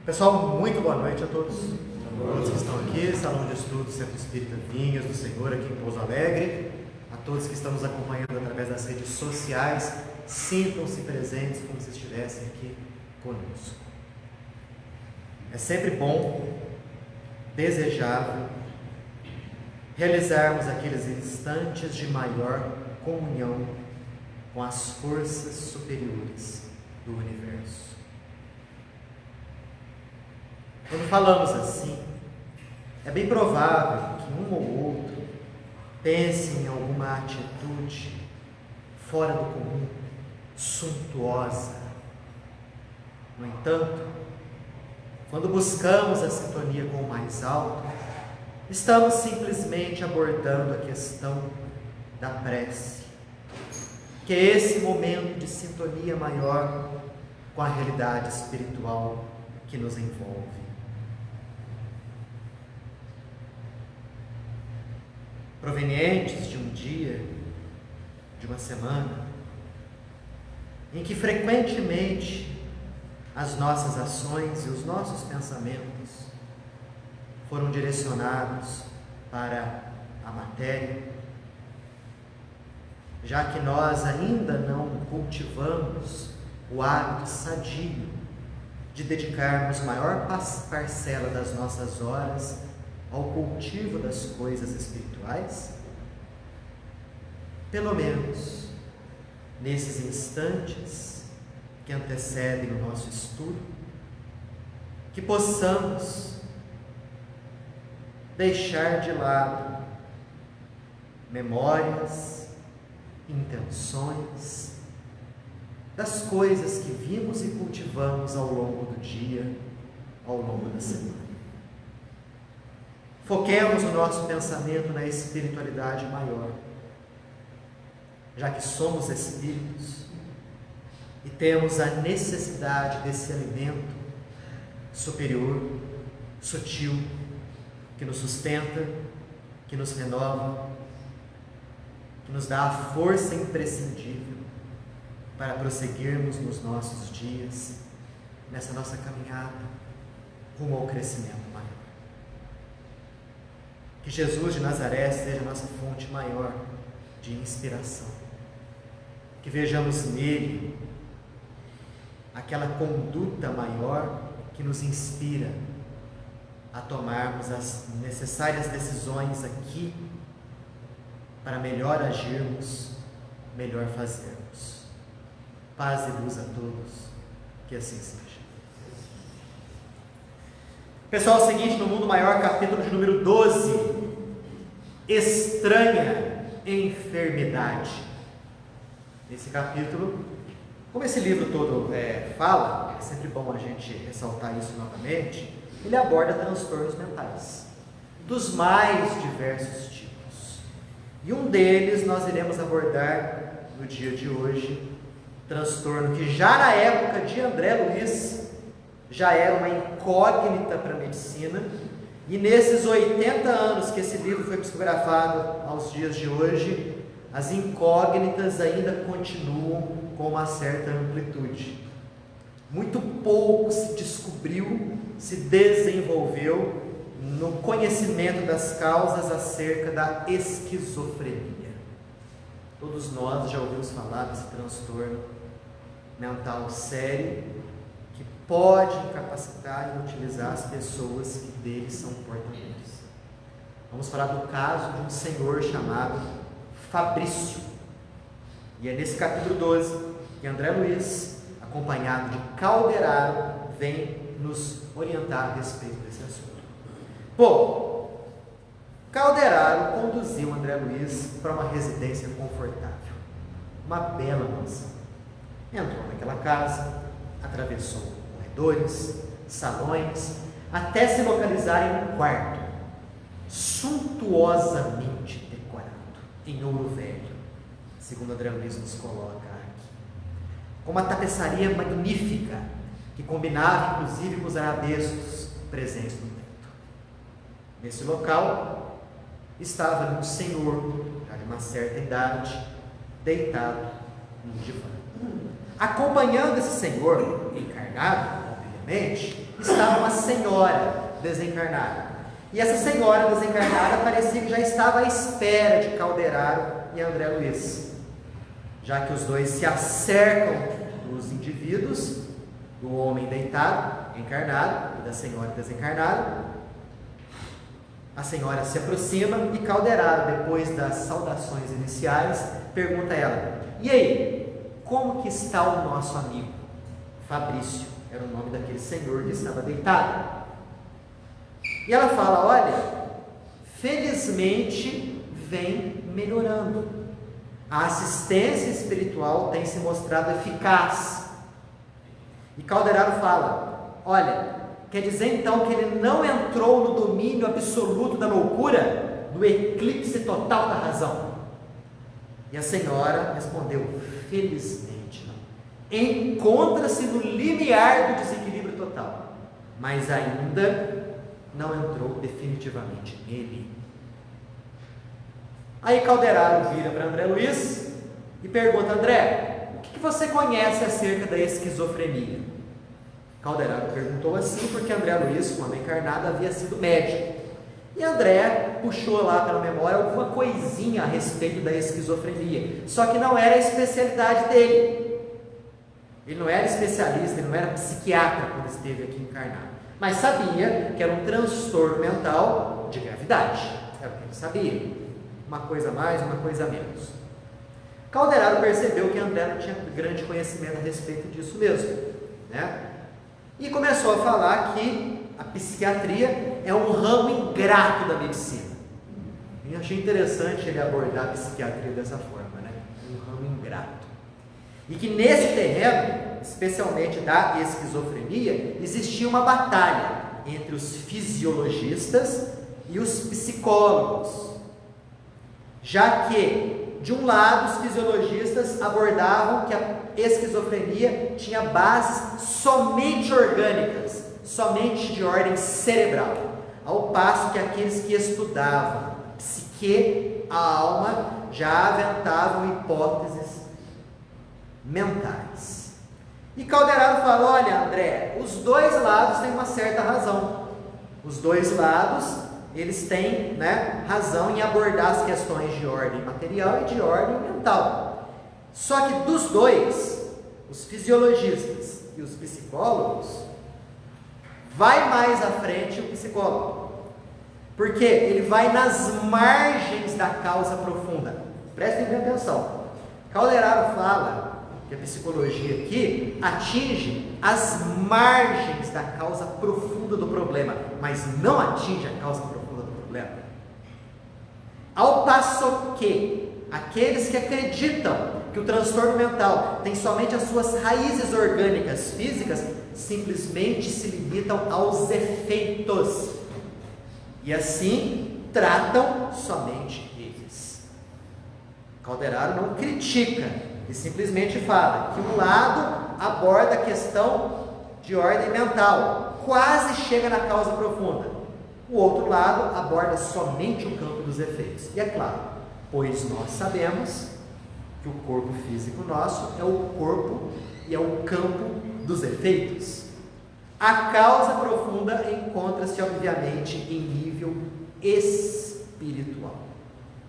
Pessoal, muito boa noite a todos. Todos que estão aqui, Salão de Estudos Centro Espírita Vinhas do Senhor aqui em Pouso Alegre, a todos que estão nos acompanhando através das redes sociais, sintam-se presentes como se estivessem aqui conosco. É sempre bom, desejável, realizarmos aqueles instantes de maior comunhão com as forças superiores do universo. Quando falamos assim, é bem provável que um ou outro pense em alguma atitude fora do comum, suntuosa. No entanto, quando buscamos a sintonia com o mais alto, estamos simplesmente abordando a questão da prece, que é esse momento de sintonia maior com a realidade espiritual que nos envolve. Provenientes de um dia, de uma semana, em que frequentemente as nossas ações e os nossos pensamentos foram direcionados para a matéria, já que nós ainda não cultivamos o hábito sadio de dedicarmos maior parcela das nossas horas ao cultivo das coisas espirituais, pelo menos nesses instantes que antecedem o nosso estudo, que possamos deixar de lado memórias, intenções das coisas que vimos e cultivamos ao longo do dia, ao longo da semana. Foquemos o nosso pensamento na espiritualidade maior, já que somos espíritos e temos a necessidade desse alimento superior, sutil, que nos sustenta, que nos renova, que nos dá a força imprescindível para prosseguirmos nos nossos dias, nessa nossa caminhada rumo ao crescimento maior. Que Jesus de Nazaré seja a nossa fonte maior de inspiração. Que vejamos nele aquela conduta maior que nos inspira a tomarmos as necessárias decisões aqui para melhor agirmos, melhor fazermos. Paz e luz a todos, que assim seja. Pessoal, é o seguinte, no Mundo Maior, capítulo de número 12, estranha enfermidade. Nesse capítulo, como esse livro todo fala, é sempre bom a gente ressaltar isso novamente, ele aborda transtornos mentais, dos mais diversos tipos. E um deles nós iremos abordar no dia de hoje, transtorno que já na época de André Luiz já era uma incógnita para a medicina, e nesses 80 anos que esse livro foi psicografado aos dias de hoje, as incógnitas ainda continuam com uma certa amplitude. Muito pouco se descobriu, se desenvolveu no conhecimento das causas acerca da esquizofrenia. Todos nós já ouvimos falar desse transtorno mental sério, que pode incapacitar e utilizar as pessoas que dele são portadores. Vamos falar do caso de um senhor chamado Fabrício. E é nesse capítulo 12 que André Luiz, acompanhado de Calderaro, vem nos orientar a respeito desse assunto. Bom, Calderaro conduziu André Luiz para uma residência confortável, uma bela mansão. Entrou naquela casa, atravessou corredores, salões, até se localizar em um quarto suntuosamente decorado em ouro velho, segundo André Luiz nos coloca aqui, com uma tapeçaria magnífica que combinava inclusive com os arabescos presentes no teto. Nesse local estava um senhor, já de uma certa idade, deitado num divã. Acompanhando esse senhor encarnado, novamente, estava uma senhora desencarnada. E essa senhora desencarnada parecia que já estava à espera de Calderaro e André Luiz, já que os dois se acercam dos indivíduos, do homem deitado, encarnado, e da senhora desencarnada. A senhora se aproxima e Calderaro, depois das saudações iniciais, pergunta a ela: e aí, como que está o nosso amigo? Fabrício era o nome daquele senhor que estava deitado. E ela fala: olha, felizmente vem melhorando. A assistência espiritual tem se mostrado eficaz. E Calderaro fala: olha, quer dizer então que ele não entrou no domínio absoluto da loucura, no eclipse total da razão? E a senhora respondeu: felizmente não. Encontra-se no limiar do desequilíbrio total, mas ainda não entrou definitivamente nele. Aí Calderaro vira para André Luiz e pergunta: André, o que você conhece acerca da esquizofrenia? Calderaro perguntou assim porque André Luiz, quando encarnado, havia sido médico. E André puxou lá pela memória alguma coisinha a respeito da esquizofrenia, só que não era a especialidade dele. Ele não era especialista, ele não era psiquiatra quando esteve aqui encarnado, mas sabia que era um transtorno mental de gravidade. Era o que ele sabia. Uma coisa a mais, uma coisa a menos. Calderaro percebeu que André não tinha grande conhecimento a respeito disso mesmo, né? E começou a falar que a psiquiatria é um ramo ingrato da medicina. E eu achei interessante ele abordar a psiquiatria dessa forma, né? Um ramo ingrato. E que nesse terreno, especialmente da esquizofrenia, existia uma batalha entre os fisiologistas e os psicólogos. Já que, de um lado, os fisiologistas abordavam que a esquizofrenia tinha bases somente orgânicas, somente de ordem cerebral, ao passo que aqueles que estudavam psique, a alma, já aventavam hipóteses mentais. E Calderaro falou: olha, André, os dois lados têm uma certa razão. Os dois lados, eles têm, né, razão em abordar as questões de ordem material e de ordem mental. Só que dos dois, os fisiologistas e os psicólogos, vai mais à frente o psicólogo, porque ele vai nas margens da causa profunda. Prestem bem atenção. Calderaro fala que a psicologia aqui atinge as margens da causa profunda do problema, mas não atinge a causa profunda do problema. Ao passo que aqueles que acreditam que o transtorno mental tem somente as suas raízes orgânicas físicas, simplesmente se limitam aos efeitos, e assim tratam somente eles. Calderaro não critica, e simplesmente fala que um lado aborda a questão de ordem mental, quase chega na causa profunda. O outro lado aborda somente o campo dos efeitos. E é claro, pois nós sabemos que o corpo físico nosso é o corpo e é o campo dos efeitos. A causa profunda encontra-se, obviamente, em nível espiritual.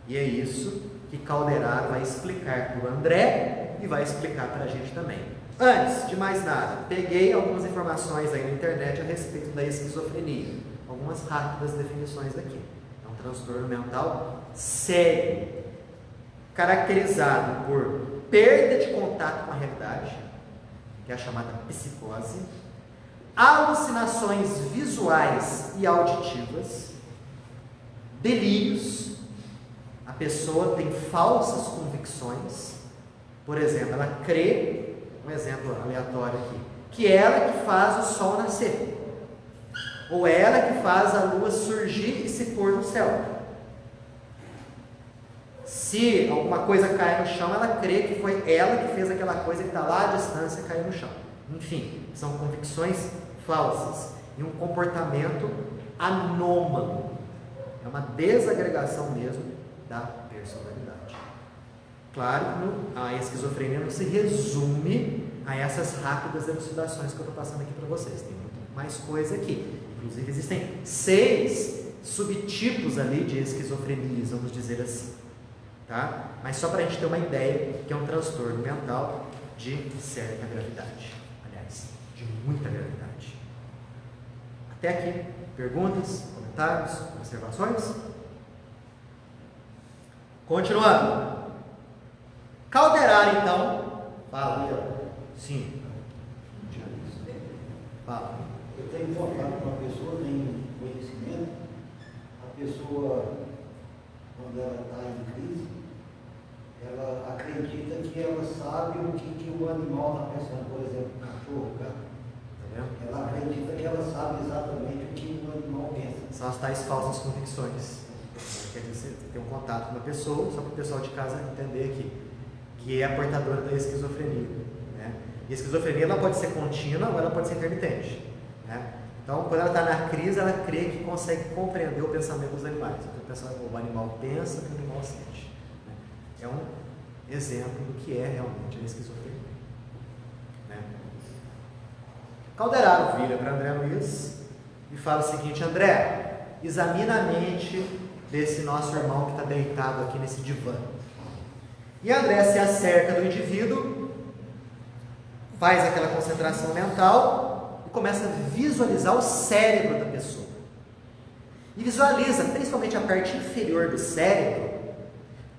E é isso que Calderaro vai explicar para o André e vai explicar para a gente também. Antes de mais nada, peguei algumas informações aí na internet a respeito da esquizofrenia. Algumas rápidas definições aqui. É um transtorno mental sério, caracterizado por perda de contato com a realidade, que é a chamada psicose, alucinações visuais e auditivas, delírios. A pessoa tem falsas convicções. Por exemplo, ela crê, um exemplo aleatório aqui, que ela que faz o sol nascer, ou ela que faz a lua surgir e se pôr no céu. Se alguma coisa cai no chão, ela crê que foi ela que fez aquela coisa que está lá à distância e caiu no chão. Enfim, são convicções falsas e um comportamento anômalo. É uma desagregação mesmo da personalidade. Claro que a esquizofrenia não se resume a essas rápidas elucidações que eu estou passando aqui para vocês. Tem muito mais coisa aqui. Inclusive, existem 6 subtipos ali de esquizofrenias, vamos dizer assim. Tá? Mas só para a gente ter uma ideia que é um transtorno mental de certa gravidade. Aliás, de muita gravidade. Até aqui, perguntas, comentários, observações? Continuando. Calderar, então. Fala. Sim. Fala. Eu tenho contato com uma pessoa, tenho conhecimento, a pessoa, quando ela está em crise, ela acredita que ela sabe o que o animal está pensando, por exemplo, o cachorro, o gato. Ela acredita que ela sabe exatamente o que o animal pensa. São as tais falsas convicções. Quer dizer, você tem um contato com uma pessoa, só para o pessoal de casa entender aqui, que é a portadora da esquizofrenia. Né? E a esquizofrenia ela pode ser contínua ou ela pode ser intermitente. Né? Então, quando ela está na crise, ela crê que consegue compreender o pensamento dos animais. O animal pensa, o que o animal sente. Né? É um exemplo do que é realmente a esquizofrenia. Né? Calderaro vira para André Luiz e fala o seguinte: André, examina a mente desse nosso irmão que está deitado aqui nesse divã. E André se acerca do indivíduo, faz aquela concentração mental e começa a visualizar o cérebro da pessoa. E visualiza principalmente a parte inferior do cérebro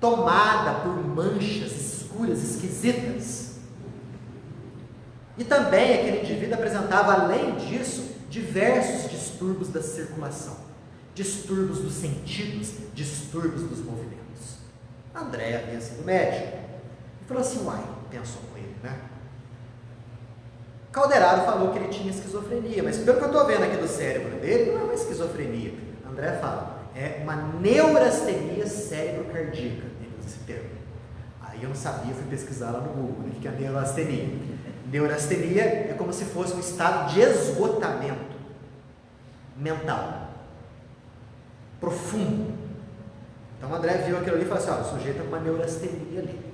tomada por manchas escuras, esquisitas. E também aquele indivíduo apresentava, além disso, diversos distúrbios da circulação, distúrbios dos sentidos, distúrbios dos movimentos. André havia sido médico e falou assim: uai, pensou com ele, né? Calderaro falou que ele tinha esquizofrenia, mas pelo que eu estou vendo aqui do cérebro dele, não é uma esquizofrenia. André fala, é uma neurastenia cérebro-cardíaca, ele usa esse termo. Aí eu não sabia, fui pesquisar lá no Google, né, o que é a neurastenia. Neurastenia é como se fosse um estado de esgotamento mental, profundo. Então o André viu aquilo ali e falou assim: olha, o sujeito está com uma neurastenia ali.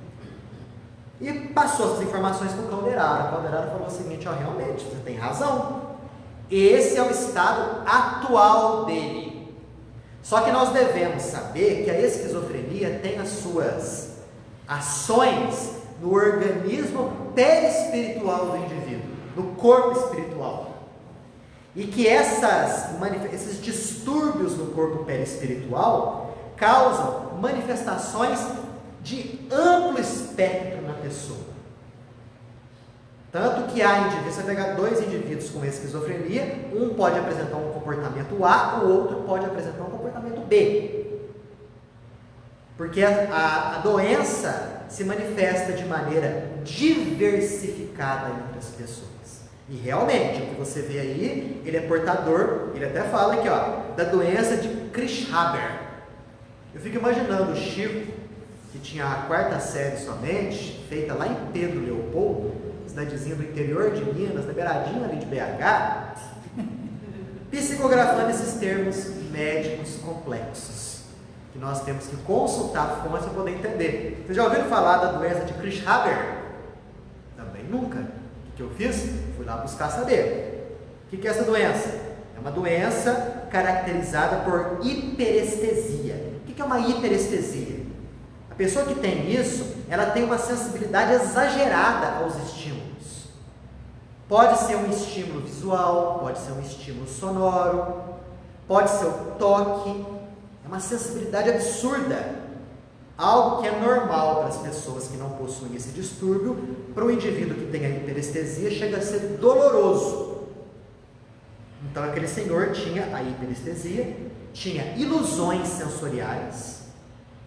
E passou essas informações para o Calderaro. O Calderaro falou o seguinte: ó, realmente, você tem razão. Esse é o estado atual dele. Só que nós devemos saber que a esquizofrenia tem as suas ações no organismo perispiritual do indivíduo, no corpo espiritual. E que esses distúrbios no corpo perispiritual causam manifestações de amplo espectro na pessoa. Tanto que há indivíduos, você pegar 2 indivíduos com esquizofrenia, um pode apresentar um comportamento A, o outro pode apresentar um comportamento B. Porque a doença se manifesta de maneira diversificada entre as pessoas. E realmente, o que você vê aí, ele é portador, ele até fala aqui, ó, da doença de Krish-Haber. Eu fico imaginando o Chico, que tinha a 4ª série somente, feita lá em Pedro Leopoldo, cidadezinha do interior de Minas, na beiradinha ali de BH, psicografando esses termos médicos complexos, que nós temos que consultar fontes para poder entender. Vocês já ouviram falar da doença de Krish-Haber? Também nunca. O que eu fiz? Fui lá buscar saber. O que é essa doença? É uma doença caracterizada por hiperestesia. O que é uma hiperestesia? A pessoa que tem isso, ela tem uma sensibilidade exagerada aos estímulos. Pode ser um estímulo visual, pode ser um estímulo sonoro, pode ser o toque. É uma sensibilidade absurda. Algo que é normal para as pessoas que não possuem esse distúrbio, para o indivíduo que tem a hiperestesia, chega a ser doloroso. Então aquele senhor tinha a hiperestesia, tinha ilusões sensoriais,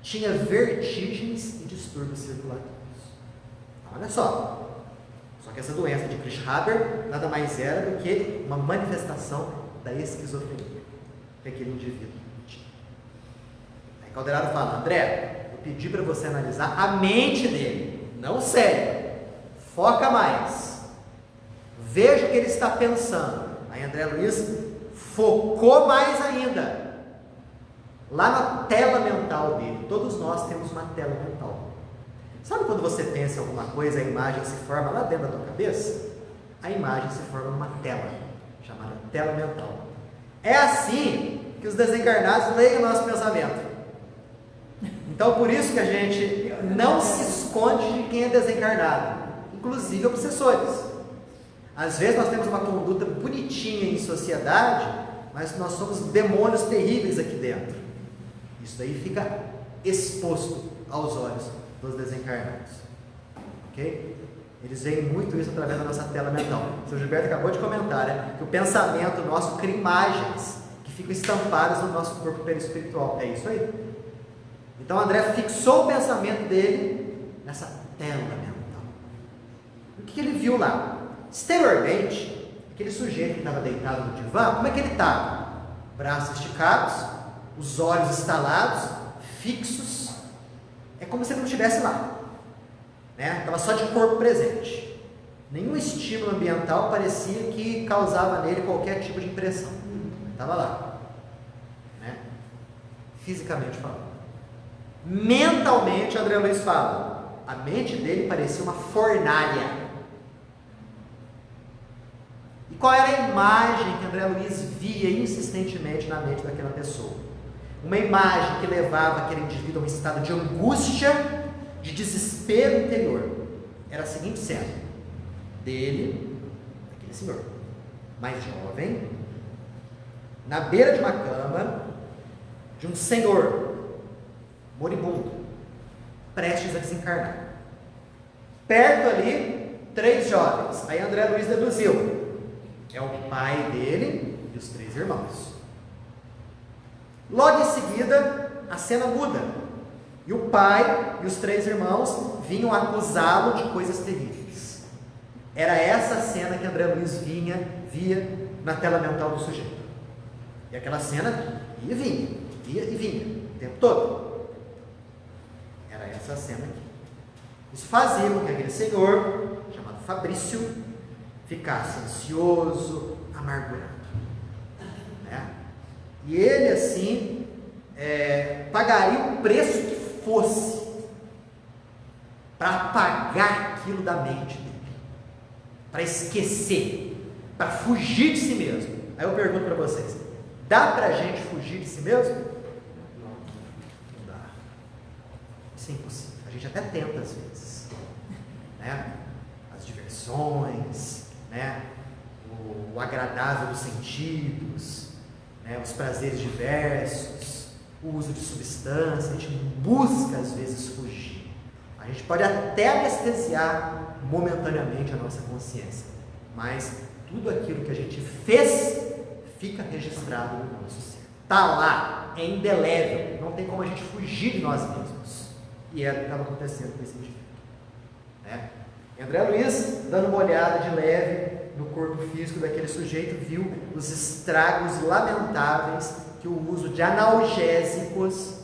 tinha vertigens e distúrbios circulatórios. Olha só. Só que essa doença de Krish-Haber nada mais era do que uma manifestação da esquizofrenia que aquele indivíduo tinha. Aí Calderaro fala: André, eu pedi para você analisar a mente dele, não o cérebro. Foca mais. Veja o que ele está pensando. Aí André Luiz focou mais ainda. Lá na tela mental dele, todos nós temos uma tela mental. Sabe quando você pensa em alguma coisa, a imagem se forma lá dentro da tua cabeça? A imagem se forma numa tela, chamada tela mental. É assim que os desencarnados leem o nosso pensamento. Então, por isso que a gente não se esconde de quem é desencarnado, inclusive obsessores. Às vezes nós temos uma conduta bonitinha em sociedade, mas nós somos demônios terríveis aqui dentro. Isso daí fica exposto aos olhos dos desencarnados. Ok? Eles veem muito isso através da nossa tela mental. O Sr. Gilberto acabou de comentar, né, que o pensamento nosso cria imagens que ficam estampadas no nosso corpo perispiritual. É isso aí. Então André fixou o pensamento dele nessa tela mental. O que ele viu lá? Exteriormente, aquele sujeito que estava deitado no divã, como é que ele estava? Braços esticados, os olhos estalados, fixos. É como se ele não estivesse lá. Estava só de corpo presente. Nenhum estímulo ambiental parecia que causava nele qualquer tipo de impressão. Estava lá, fisicamente falando. Mentalmente, André Luiz fala, a mente dele parecia uma fornalha. E qual era a imagem que André Luiz via insistentemente na mente daquela pessoa? Uma imagem que levava aquele indivíduo a um estado de angústia, de desespero interior. Era a seguinte cena: dele, aquele senhor, mais jovem, na beira de uma cama, de um senhor moribundo, prestes a desencarnar. Perto ali, 3 jovens. Aí André Luiz deduziu: é o pai dele e os 3 irmãos. Logo em seguida, a cena muda. E o pai e os 3 irmãos vinham acusá-lo de coisas terríveis. Era essa a cena que André Luiz via na tela mental do sujeito. E aquela cena ia e vinha, o tempo todo. Era essa a cena aqui. Isso fazia com que aquele senhor, chamado Fabrício, ficasse ansioso, amargurado. E ele, assim, pagaria o preço que fosse para apagar aquilo da mente dele, para esquecer, para fugir de si mesmo. Aí eu pergunto para vocês: dá para a gente fugir de si mesmo? Não dá. Isso é impossível. A gente até tenta às vezes, as diversões, o agradável dos sentidos, os prazeres diversos, o uso de substâncias. A gente busca às vezes fugir. A gente pode até anestesiar momentaneamente a nossa consciência, mas tudo aquilo que a gente fez fica registrado no nosso ser. Está lá, é indelével, não tem como a gente fugir de nós mesmos. E era o que estava acontecendo com esse indivíduo. E André Luiz, dando uma olhada de leve no corpo físico daquele sujeito, viu os estragos lamentáveis que o uso de analgésicos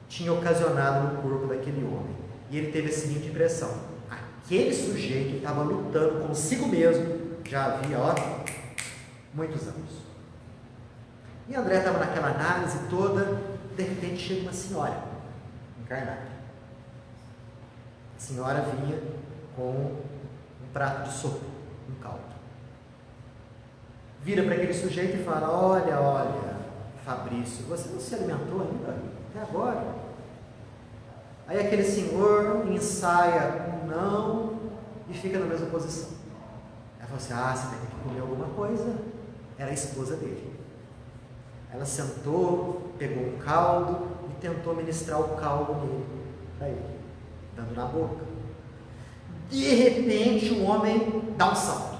tinha ocasionado no corpo daquele homem. E ele teve a seguinte impressão: aquele sujeito estava lutando consigo mesmo já havia muitos anos. E André estava naquela análise toda. De repente chega uma senhora encarnada. A senhora vinha com um prato de sopa, um caldo. Vira para aquele sujeito e fala: olha, Fabrício, você não se alimentou ainda até agora? Aí aquele senhor ensaia um não e fica na mesma posição. Ela fala assim: você vai ter que comer alguma coisa. Era a esposa dele. Ela sentou, pegou um caldo e tentou ministrar o caldo nele, para ele, dando na boca. De repente o homem dá um salto,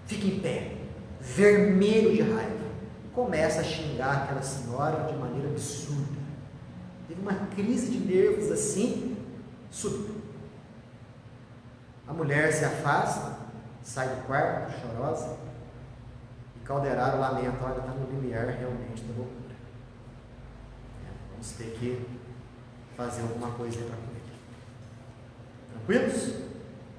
fica em pé, vermelho de raiva, começa a xingar aquela senhora de maneira absurda. Teve uma crise de nervos assim, súbita. A mulher se afasta, sai do quarto, chorosa, e Calderaro lamenta: olha, está no limiar realmente da loucura. Vamos ter que fazer alguma coisa para com ele. Tranquilos?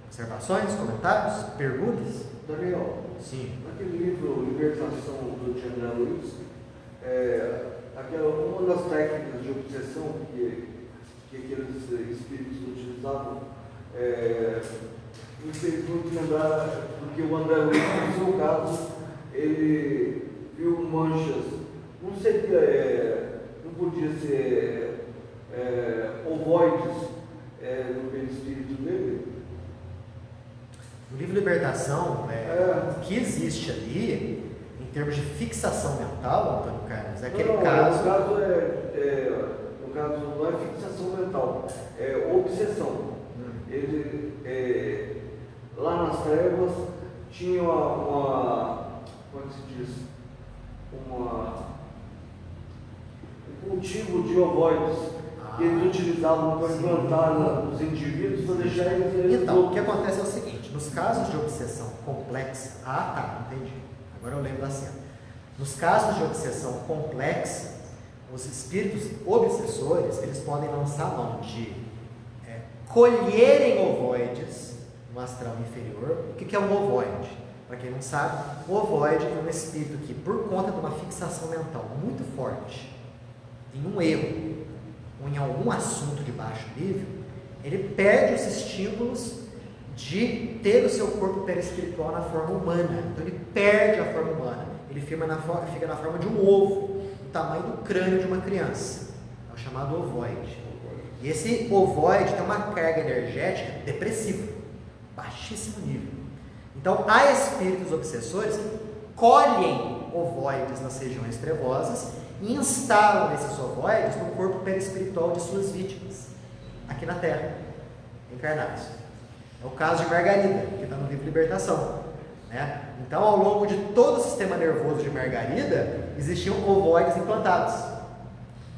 Observações, comentários, perguntas? Daniel, sim. Naquele livro Libertação do André Luiz, uma das técnicas de obsessão que que aqueles espíritos utilizavam, me fez muito lembrar, porque o André Luiz, no seu caso, ele viu manchas, não sei o que não podia ser ovoides no perispírito dele. No livro Libertação, o que existe ali, em termos de fixação mental, Antônio Carlos, é aquele caso. No caso não é fixação mental, é obsessão. Ele, lá nas trevas, tinha como é que se diz? Um cultivo de ovoides que eles utilizavam para implantar nos indivíduos, para deixar eles. Então, o que acontece é o seguinte: nos casos de obsessão complexa, entendi. Agora eu lembro da cena. Nos casos de obsessão complexa, os espíritos obsessores, eles podem lançar mão de colherem ovoides no astral inferior. O que é um ovoide? Para quem não sabe, o ovoide é um espírito que, por conta de uma fixação mental muito forte, em um erro, ou em algum assunto de baixo nível, ele perde os estímulos de ter o seu corpo perispiritual na forma humana. Então ele perde a forma humana. Ele fica na forma de um ovo, do tamanho do crânio de uma criança. É o chamado ovoide. E esse ovoide tem uma carga energética depressiva, baixíssimo nível. Então há espíritos obsessores que colhem ovoides nas regiões trevosas e instalam esses ovoides no corpo perispiritual de suas vítimas, aqui na Terra, encarnados. É o caso de Margarida, que está no livro Libertação. Então, ao longo de todo o sistema nervoso de Margarida, existiam ovoides implantados,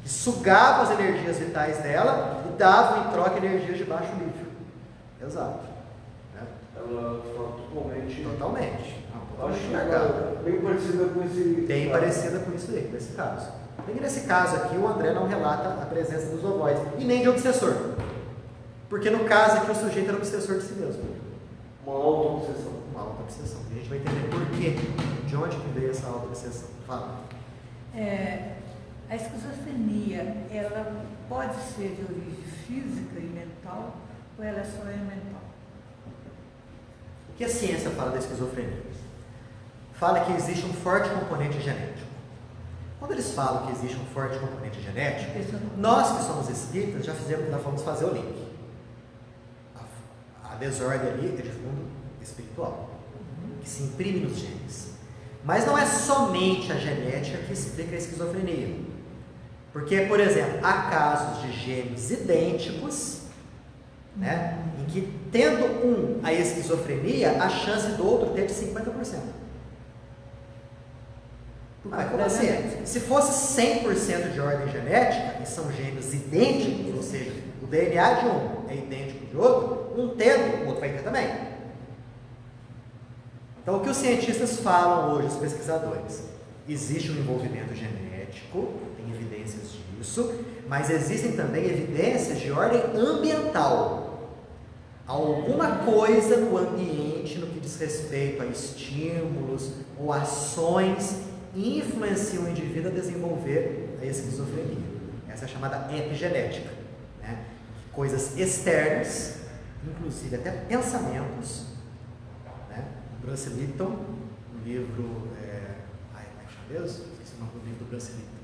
que sugavam as energias vitais dela e davam em troca energias de baixo nível. Exato. Ela está totalmente acho marcada. Bem parecida com esse. Bem parecida com isso aí, com esse caso. E nesse caso aqui, o André não relata a presença dos ovoides, e nem de obsessor. Porque no caso aqui, o sujeito era obsessor de si mesmo. Uma auto-obsessão. Uma auto-obsessão. E a gente vai entender por quê, de onde que veio essa auto-obsessão. Fala. A esquizofrenia, ela pode ser de origem física e mental, ou ela só é mental? O que a ciência fala da esquizofrenia? Fala que existe um forte componente genético. Quando eles falam que existe um forte componente genético, nós que somos espíritas já fomos fazer o link. A desordem ali é de fundo espiritual, que se imprime nos genes. Mas não é somente a genética que explica a esquizofrenia. Porque, por exemplo, há casos de gêmeos idênticos, em que, tendo a esquizofrenia, a chance do outro ter de 50%. Como assim? Se fosse 100% de ordem genética, e são gêmeos idênticos, ou seja, o DNA de um é idêntico de outro, um tendo, o outro vai ter também. Então, o que os cientistas falam hoje, os pesquisadores? Existe um envolvimento genético, tem evidências disso, mas existem também evidências de ordem ambiental. Alguma coisa no ambiente, no que diz respeito a estímulos ou ações, influenciam o indivíduo a desenvolver a esquizofrenia. Essa é a chamada epigenética. Coisas externas, inclusive até pensamentos. Bruce Lipton, no livro, como é que chama mesmo? Esqueci o nome do livro do Bruce Lipton.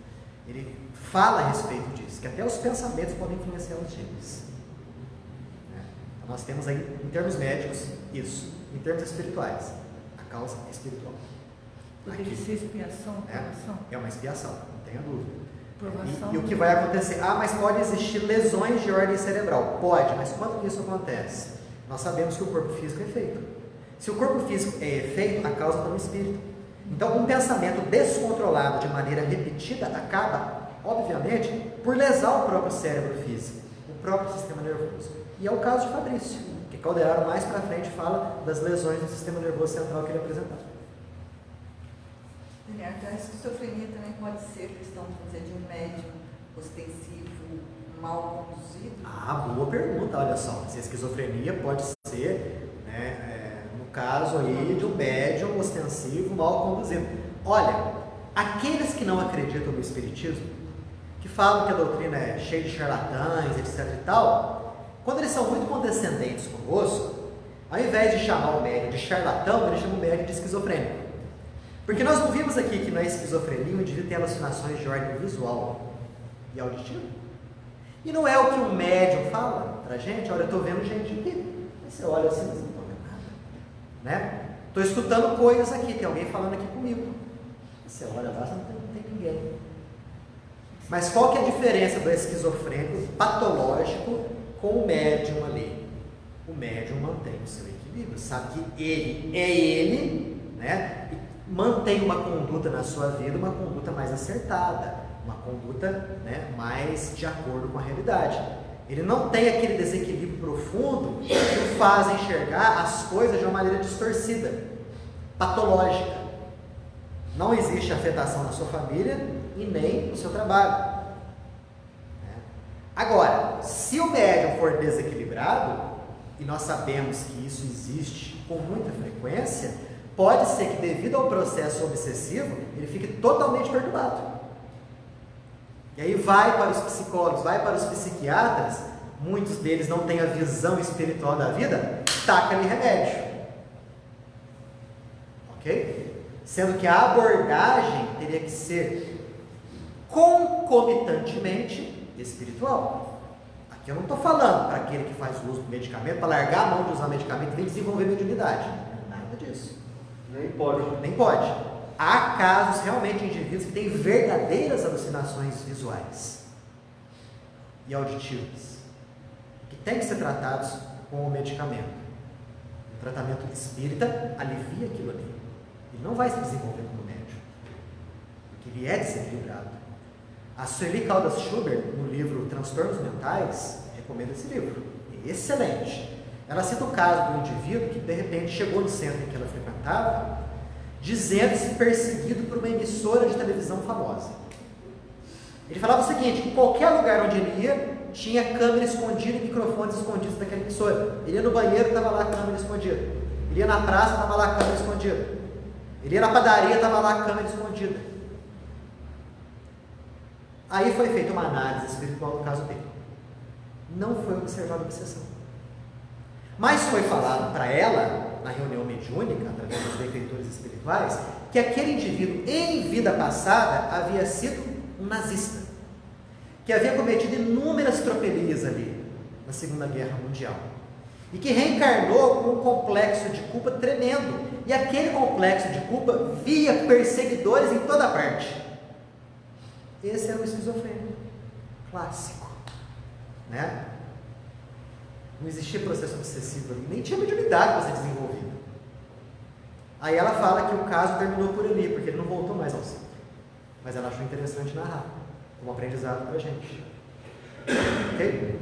Ele fala a respeito disso, que até os pensamentos podem influenciar os genes. Então nós temos aí, em termos médicos, isso. Em termos espirituais, a causa espiritual. Poderia ser expiação, provação? É uma expiação, não tenha dúvida. Provação. E o que vai acontecer? mas pode existir lesões de ordem cerebral. Pode, mas quando que isso acontece? Nós sabemos que o corpo físico é efeito. Se o corpo físico é efeito, a causa está no espírito. Então, um pensamento descontrolado de maneira repetida acaba, obviamente, por lesar o próprio cérebro físico, o próprio sistema nervoso. E é o caso de Fabrício, que Calderaro mais para frente fala das lesões do sistema nervoso central que ele apresentou. Então, a esquizofrenia também pode ser questão, de um médium ostensivo mal conduzido? Boa pergunta, olha só. Se a esquizofrenia pode ser, no caso aí, de um médium ostensivo mal conduzido. Olha, aqueles que não acreditam no espiritismo, que falam que a doutrina é cheia de charlatães, etc e tal, quando eles são muito condescendentes conosco, ao invés de chamar o médium de charlatão, eles chamam o médium de esquizofrênico. Porque nós não vimos aqui que na esquizofrenia o indivíduo tem alucinações de ordem visual e auditiva. E não é o que um médium fala pra gente, olha, eu estou vendo gente aqui. Aí você olha assim, mas não estou vendo nada. Né? Estou escutando coisas aqui, tem alguém falando aqui comigo. Aí você olha lá, não tem ninguém. Mas qual que é a diferença do esquizofrênico patológico com o médium ali? O médium mantém o seu equilíbrio, sabe que ele é ele, né? E mantém uma conduta na sua vida, uma conduta mais acertada, uma conduta, né, mais de acordo com a realidade. Ele não tem aquele desequilíbrio profundo que o faz enxergar as coisas de uma maneira distorcida, patológica. Não existe afetação na sua família e nem no seu trabalho. Agora, se o médium for desequilibrado, e nós sabemos que isso existe com muita frequência, pode ser que devido ao processo obsessivo, ele fique totalmente perturbado. E aí vai para os psicólogos, vai para os psiquiatras, muitos deles não têm a visão espiritual da vida, taca-lhe remédio. Ok? Sendo que a abordagem teria que ser concomitantemente espiritual. Aqui eu não estou falando para aquele que faz uso do medicamento, para largar a mão de usar medicamento e vem desenvolver mediunidade. Nada disso. Nem pode. Nem pode. Há casos realmente de indivíduos que têm verdadeiras alucinações visuais e auditivas, que têm que ser tratados com o medicamento. O tratamento espírita alivia aquilo ali. Ele não vai se desenvolver como médium, porque ele é desequilibrado. A Sueli Caldas Schubert, no livro Transtornos Mentais, recomenda esse livro. É excelente. Ela cita o caso do indivíduo que de repente chegou no centro em que ela frequentava, dizendo-se perseguido por uma emissora de televisão famosa. Ele falava o seguinte, que em qualquer lugar onde ele ia, tinha câmera escondida e microfones escondidos daquela emissora. Ele ia no banheiro, estava lá a câmera escondida. Ele ia na praça, estava lá a câmera escondida. Ele ia na padaria, estava lá a câmera escondida. Aí foi feita uma análise espiritual do caso dele. Não foi observada obsessão. Mas foi falado para ela, na reunião mediúnica, através dos benfeitores espirituais, que aquele indivíduo, em vida passada, havia sido um nazista, que havia cometido inúmeras tropelias ali, na Segunda Guerra Mundial, e que reencarnou com um complexo de culpa tremendo, e aquele complexo de culpa via perseguidores em toda parte. Esse era o esquizofrênico clássico, né? Não existia processo obsessivo ali, nem tinha mediunidade para ser desenvolvida. Aí ela fala que o caso terminou por ali, porque ele não voltou mais ao centro. Mas ela achou interessante narrar, como aprendizado para a gente. Ok?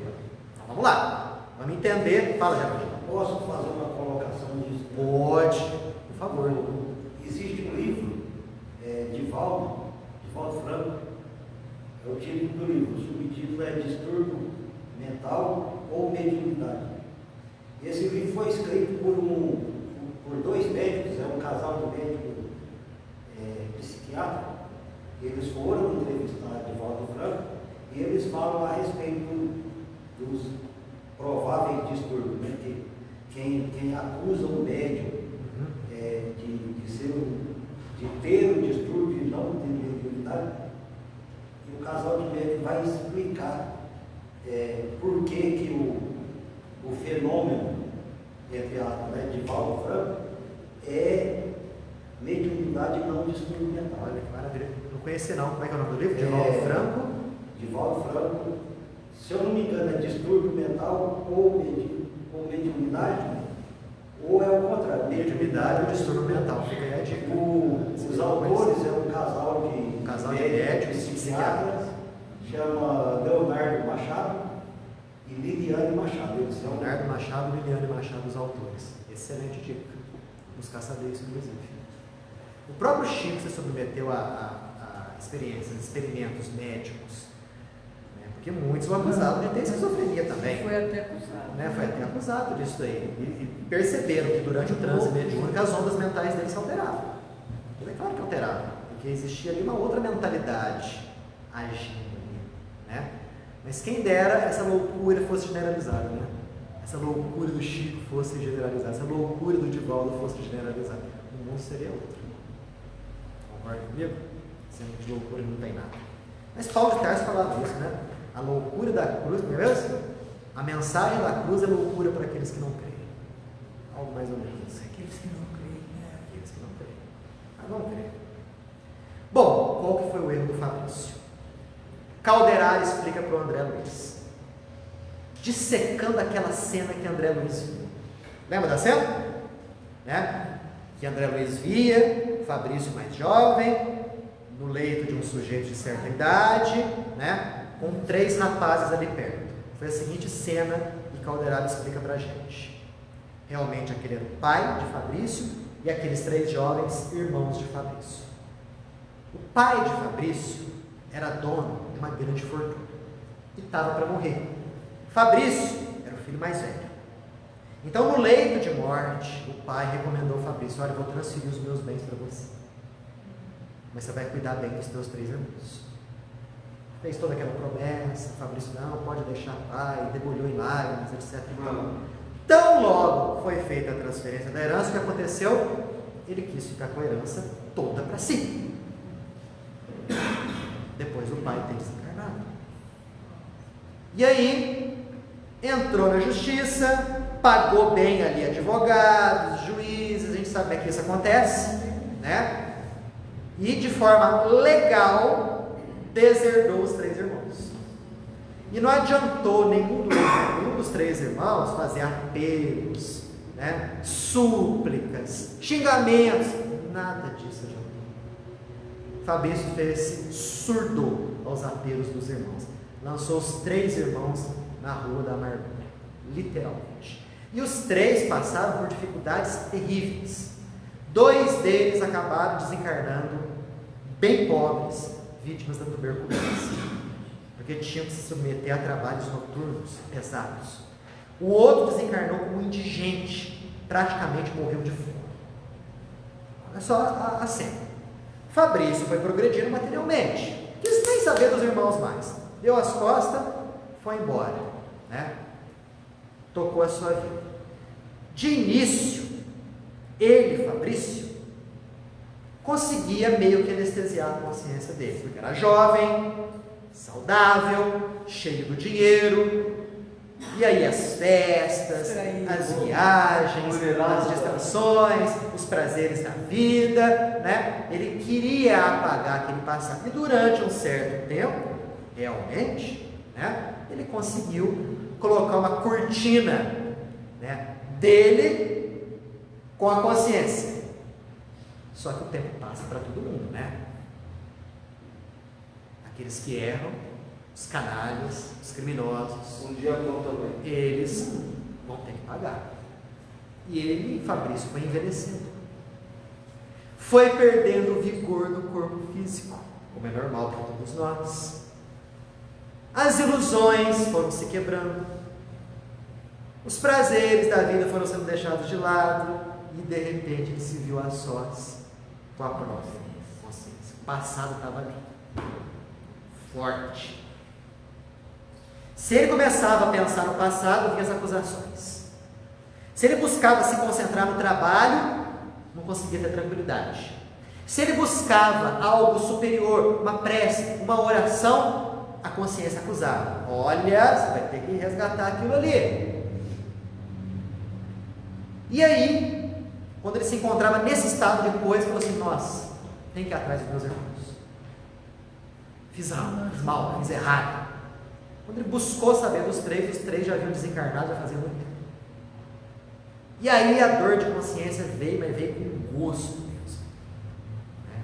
Então vamos lá. Vamos entender. Fala, Geraldo. Posso fazer uma colocação nisso? Pode, por favor. Existe um livro, Divaldo Franco, é o título do livro, o subtítulo é Distúrbio Mental ou Mediunidade. Esse livro foi escrito por dois médicos, é um casal de médicos psiquiatra. Eles foram entrevistar Divaldo Franco e eles falam a respeito dos prováveis distúrbios, né? Quem acusa o médium de ter um distúrbio e não ter mediunidade, e o casal de médicos vai explicar por que o fenômeno, entre aspas, né, de Divaldo Franco é mediunidade e não distúrbio mental. Olha que maravilha. Não conheci não. Como é que é o nome do livro? Divaldo Franco? Divaldo Franco, se eu não me engano, é distúrbio mental ou mediunidade, ou é o contrário, Mediunidade ou distúrbio mental. Fica aí a dica. Os autores é um casal de médicos médicos psiquiatras, chama Leonardo Machado e Liliane Machado. Leonardo Machado e Liliane Machado, os autores. Excelente dica. Buscar saber isso, inclusive. O próprio Chico se submeteu a experimentos médicos, né? Porque muitos o acusavam de ter esquizofrenia também. Foi até acusado. Né? Foi até acusado disso daí. E perceberam que durante o transe mediúnico as ondas mentais dele se alteravam. É claro que alteravam, porque existia ali uma outra mentalidade agindo ali. Mas quem dera essa loucura fosse generalizada, né? Essa loucura do Chico fosse generalizada, essa loucura do Divaldo fosse generalizada. O mundo seria outro. Concorda comigo? Sendo que de loucura não tem nada. Mas Paulo de Tarso falava isso, né? A loucura da cruz, não é mesmo? A mensagem da cruz é loucura para aqueles que não creem. Algo mais ou menos assim. Aqueles que não creem, né? Aqueles que não creem. Ah, não creem. Bom, qual que foi o erro do Fabrício? Calderaro explica para o André Luiz, dissecando aquela cena que André Luiz viu. Lembra da cena? Né? Que André Luiz via Fabrício mais jovem, no leito de um sujeito de certa idade, né? Com 3 rapazes ali perto. Foi a seguinte cena que Calderaro explica para a gente. Realmente aquele era o pai de Fabrício e aqueles 3 jovens irmãos de Fabrício. O pai de Fabrício era dono de uma grande fortuna e estava para morrer. Fabrício era o filho mais velho. Então, no leito de morte, o pai recomendou a Fabrício: olha, eu vou transferir os meus bens para você, mas você vai cuidar bem dos teus 3 irmãos. Fez toda aquela promessa. Fabrício: não, pode deixar pai, debulhou em lágrimas, etc. Tão logo foi feita a transferência da herança, o que aconteceu? Ele quis ficar com a herança toda para si, depois do pai ter desencarnado. E aí entrou na justiça, pagou bem ali advogados, juízes, a gente sabe como é que isso acontece, né? E de forma legal deserdou os 3 irmãos. E não adiantou nenhum dos 3 irmãos fazer apelos, né? Súplicas, xingamentos, nada disso adiantou. Fabrício fez-se surdo aos apelos dos irmãos, lançou os 3 irmãos na rua da amargura, literalmente. E os 3 passaram por dificuldades terríveis. 2 deles acabaram desencarnando bem pobres, vítimas da tuberculose, porque tinham que se submeter a trabalhos noturnos pesados. O outro desencarnou como indigente, praticamente morreu de fome. Olha só a cena. Fabrício foi progredindo materialmente, quis nem saber dos irmãos mais, deu as costas, foi embora, né? Tocou a sua vida. De início, ele, Fabrício, conseguia meio que anestesiar a consciência dele, porque era jovem, saudável, cheio do dinheiro, e aí as festas, as viagens, as distrações, os prazeres da vida, né? Ele queria apagar aquele passado, e durante um certo tempo, realmente, né, ele conseguiu colocar uma cortina, né, dele com a consciência. Só que o tempo passa para todo mundo, né? Aqueles que erram, os canalhas, os criminosos, Um dia bom também. eles vão ter que pagar. E ele, Fabrício, foi envelhecendo, foi perdendo o vigor do corpo físico, como é normal para todos nós. As ilusões foram se quebrando, os prazeres da vida foram sendo deixados de lado, e de repente ele se viu a sós com a própria consciência. O passado estava ali, forte. Se ele começava a pensar no passado, vinha as acusações. Se ele buscava se concentrar no trabalho, não conseguia ter tranquilidade. Se ele buscava algo superior, uma prece, uma oração, a consciência acusava: olha, você vai ter que resgatar aquilo ali. E aí, quando ele se encontrava nesse estado de coisa, ele falou assim: nossa, tem que ir atrás dos meus irmãos. Fiz mal, fiz errado. Quando ele buscou saber dos 3, os 3 já haviam desencarnado, já fazia muito tempo. E aí a dor de consciência veio, mas veio com gosto mesmo, né?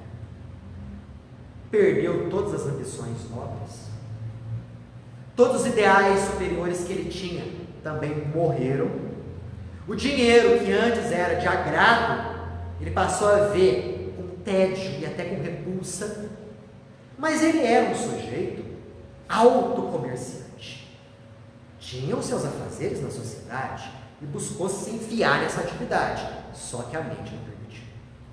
Perdeu todas as ambições nobres, todos os ideais superiores que ele tinha também morreram. O dinheiro que antes era de agrado, ele passou a ver com tédio e até com repulsa. Mas ele era um sujeito autocomerciante, tinha os seus afazeres na sociedade e buscou se enfiar nessa atividade, só que a mente não permitiu,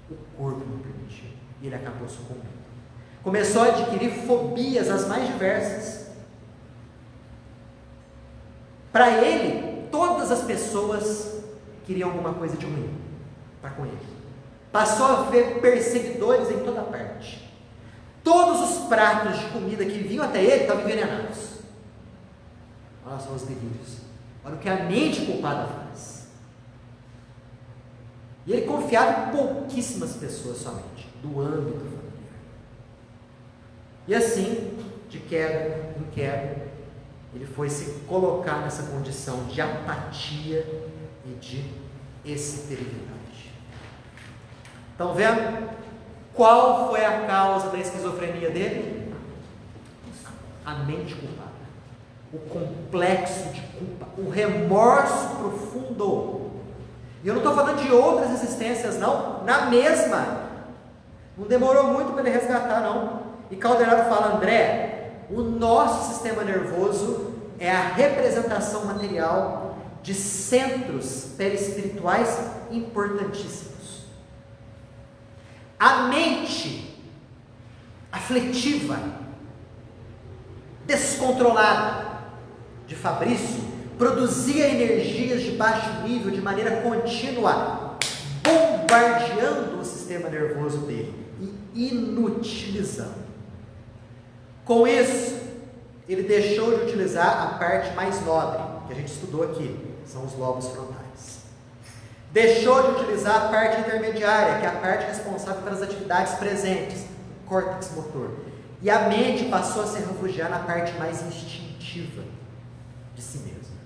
o corpo não permitiu, e ele acabou sucumbindo. Começou a adquirir fobias as mais diversas, Para ele, todas as pessoas queriam alguma coisa de ruim para com ele. Passou a ver perseguidores em toda parte. Todos os pratos de comida que vinham até ele estavam envenenados. Olha só os delírios. Olha o que a mente culpada faz. E ele confiava em pouquíssimas pessoas somente, do âmbito familiar. E assim, de queda em queda, ele foi se colocar nessa condição de apatia e de esterilidade. Estão vendo? Qual foi a causa da esquizofrenia dele? A mente culpada. O complexo de culpa. O remorso profundo. E eu não estou falando de outras existências, não. Na mesma. Não demorou muito para ele resgatar, não. E Calderaro fala, André, o nosso sistema nervoso é a representação material de centros perispirituais importantíssimos. A mente aflitiva, descontrolada de Fabrício produzia energias de baixo nível de maneira contínua, bombardeando o sistema nervoso dele e inutilizando. Com isso, ele deixou de utilizar a parte mais nobre, que a gente estudou aqui, são os lobos frontais. Deixou de utilizar a parte intermediária, que é a parte responsável pelas atividades presentes, o córtex motor. E a mente passou a se refugiar na parte mais instintiva de si mesma.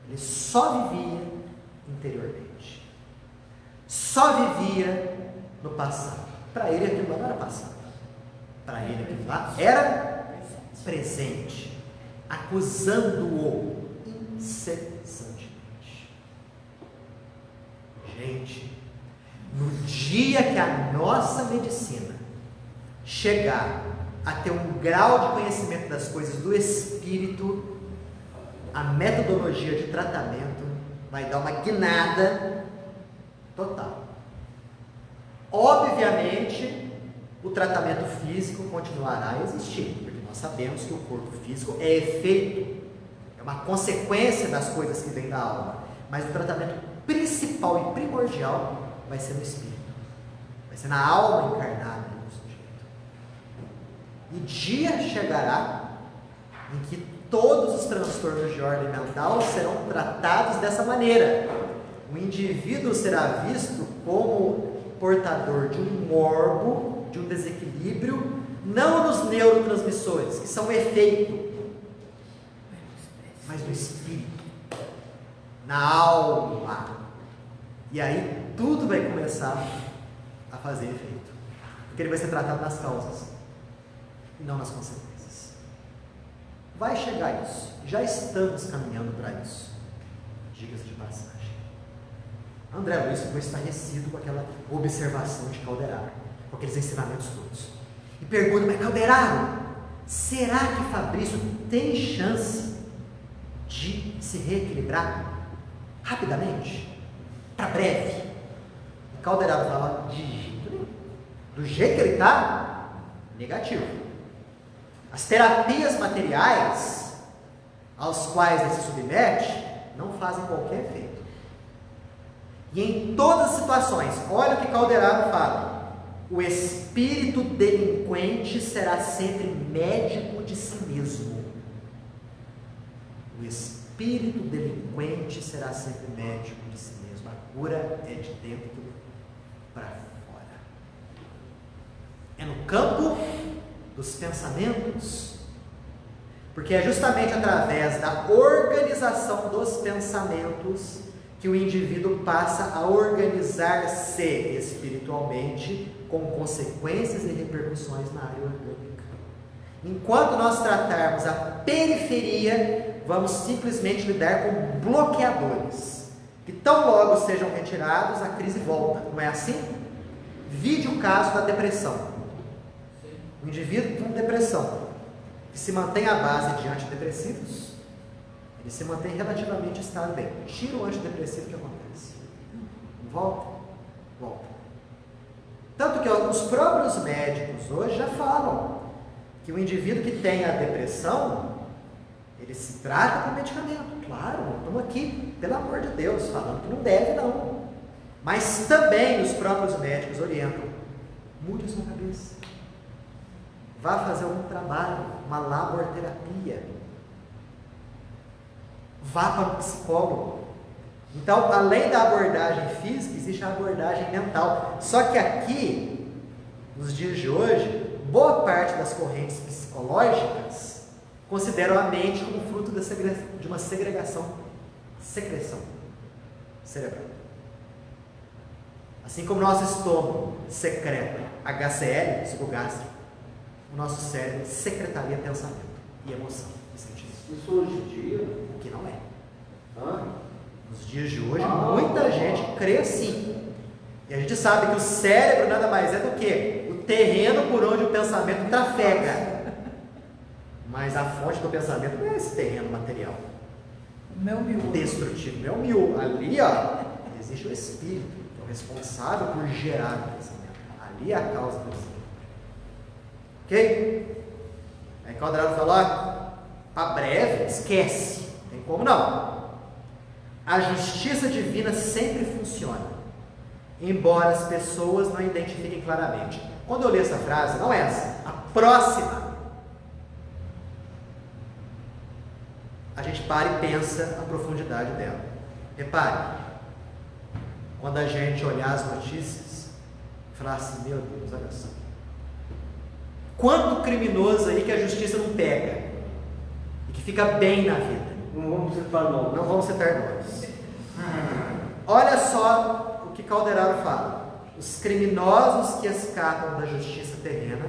Ele só vivia interiormente. Só vivia no passado. Para ele aquilo lá não era passado. Para ele aquilo lá era presente. Acusando-o incessantemente. Gente, no dia que a nossa medicina chegar a ter um grau de conhecimento das coisas do espírito, a metodologia de tratamento vai dar uma guinada total. Obviamente, o tratamento físico continuará a existir, porque nós sabemos que o corpo físico é efeito, é uma consequência das coisas que vêm da alma, mas o tratamento principal e primordial vai ser no espírito, vai ser na alma encarnada do sujeito. E dia chegará em que todos os transtornos de ordem mental serão tratados dessa maneira. O indivíduo será visto como portador de um morbo, de um desequilíbrio, não nos neurotransmissores, que são efeito, mas no espírito, na alma. E aí tudo vai começar a fazer efeito, porque ele vai ser tratado nas causas e não nas consequências. Vai chegar isso, já estamos caminhando para isso, diga-se de passagem. André Luiz ficou estarrecido com aquela observação de Calderaro, com aqueles ensinamentos todos, e pergunta, mas Calderaro, será que Fabrício tem chance de se reequilibrar rapidamente? Para breve? E Calderaro fala, de jeito nenhum. Do jeito que ele está, negativo. As terapias materiais aos quais ele se submete não fazem qualquer efeito. E em todas as situações, olha o que Calderaro fala, o espírito delinquente será sempre médico de si mesmo. O espírito delinquente será sempre médico de si mesmo. A cura é de dentro para fora. É no campo dos pensamentos. Porque é justamente através da organização dos pensamentos que o indivíduo passa a organizar-se espiritualmente, com consequências e repercussões na área orgânica. Enquanto nós tratarmos a periferia, vamos simplesmente lidar com bloqueadores, que tão logo sejam retirados, a crise volta. Não é assim? Vide o caso da depressão. O indivíduo com depressão, que se mantém à base de antidepressivos, ele se mantém relativamente estável bem. Tira o antidepressivo, que acontece? Volta. Tanto que os próprios médicos hoje já falam que o indivíduo que tem a depressão, Ele se trata com medicamento, claro, não estamos aqui, pelo amor de Deus, falando que não deve não. Mas também os próprios médicos orientam, mude a sua cabeça. Vá fazer algum trabalho, uma laborterapia. Vá para o psicólogo. Então, além da abordagem física, existe a abordagem mental. Só que aqui, nos dias de hoje, boa parte das correntes psicológicas consideram a mente como fruto de uma secreção cerebral. Assim como o nosso estômago secreta HCl, suco gástrico, o nosso cérebro secretaria pensamento e emoção e sentimento. Isso hoje em dia? O que não é. Hã? Nos dias de hoje, muita gente crê assim. E a gente sabe que o cérebro nada mais é do que o terreno por onde o pensamento trafega. Mas a fonte do pensamento não é esse terreno material. Meu miolo. Destrutivo, meu miolo. Ali, ó, existe o espírito, que é o responsável por gerar o pensamento. Ali é a causa do pensamento. Ok? Aí Calderaro fala, para breve, esquece. Não tem como não. A justiça divina sempre funciona, embora as pessoas não identifiquem claramente. Quando eu li essa frase, não essa, a próxima, a gente para e pensa a profundidade dela. Repare, quando a gente olhar as notícias, falar assim, meu Deus, olha só. Quanto criminoso aí que a justiça não pega e que fica bem na vida. Não vamos citar nomes. Não vamos citar nomes. Olha só o que Calderaro fala. Os criminosos que escapam da justiça terrena,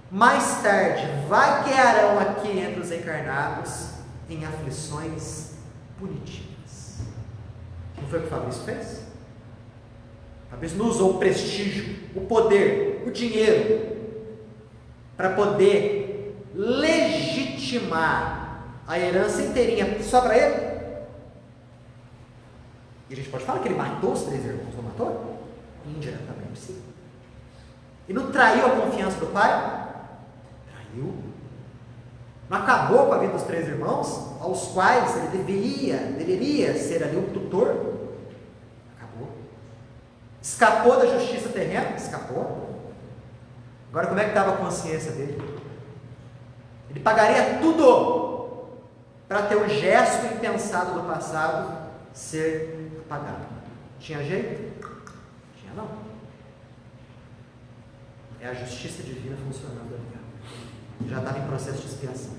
mais tarde vaguearão aqui entre os encarnados em aflições punitivas. Não foi o que o Fabrício fez? O Fabrício não usou o prestígio, o poder, o dinheiro para poder legitimar a herança inteirinha só para ele? E a gente pode falar que ele matou os 3 irmãos, não matou? Indiretamente, sim. E não traiu a confiança do pai? Traiu. Não acabou com a vida dos 3 irmãos, aos quais ele deveria ser ali o tutor? Acabou. Escapou da justiça terrena? Escapou. Agora, como é que estava a consciência dele? Ele pagaria tudo para ter o gesto impensado do passado ser apagado. Tinha jeito? Tinha não. É a justiça divina funcionando ali. Já estava em processo de expiação.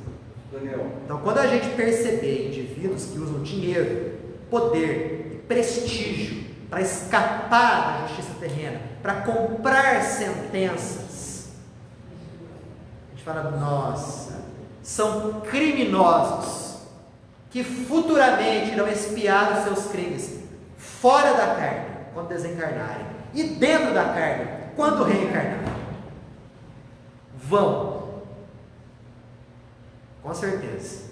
Daniel. Então, quando a gente perceber indivíduos que usam dinheiro, poder e prestígio para escapar da justiça terrena, para comprar sentenças, a gente fala, nossa, são criminosos que futuramente irão expiar os seus crimes fora da carne, quando desencarnarem, e dentro da carne, quando reencarnarem. Vão. Com certeza.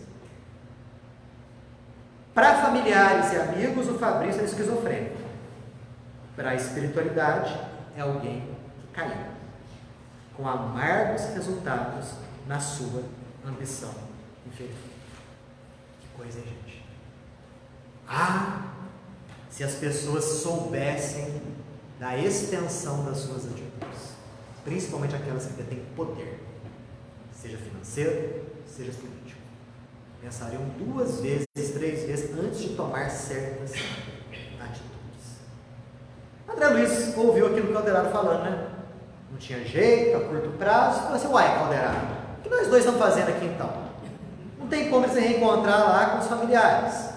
Para familiares e amigos, o Fabrício é esquizofrênico. Para a espiritualidade, é alguém que caiu, com amargos resultados na sua ambição inferior. Que coisa, hein, gente? Ah, se as pessoas soubessem da extensão das suas atitudes, principalmente aquelas que detêm poder, seja financeiro, seja político, pensariam 2 vezes, 3 vezes antes de tomar certas atitudes. André Luiz ouviu aquilo que o Calderaro falando, né? Não tinha jeito, a curto prazo. Falou assim, uai, Calderaro, o que nós dois estamos fazendo aqui então? Não tem como se reencontrar lá com os familiares.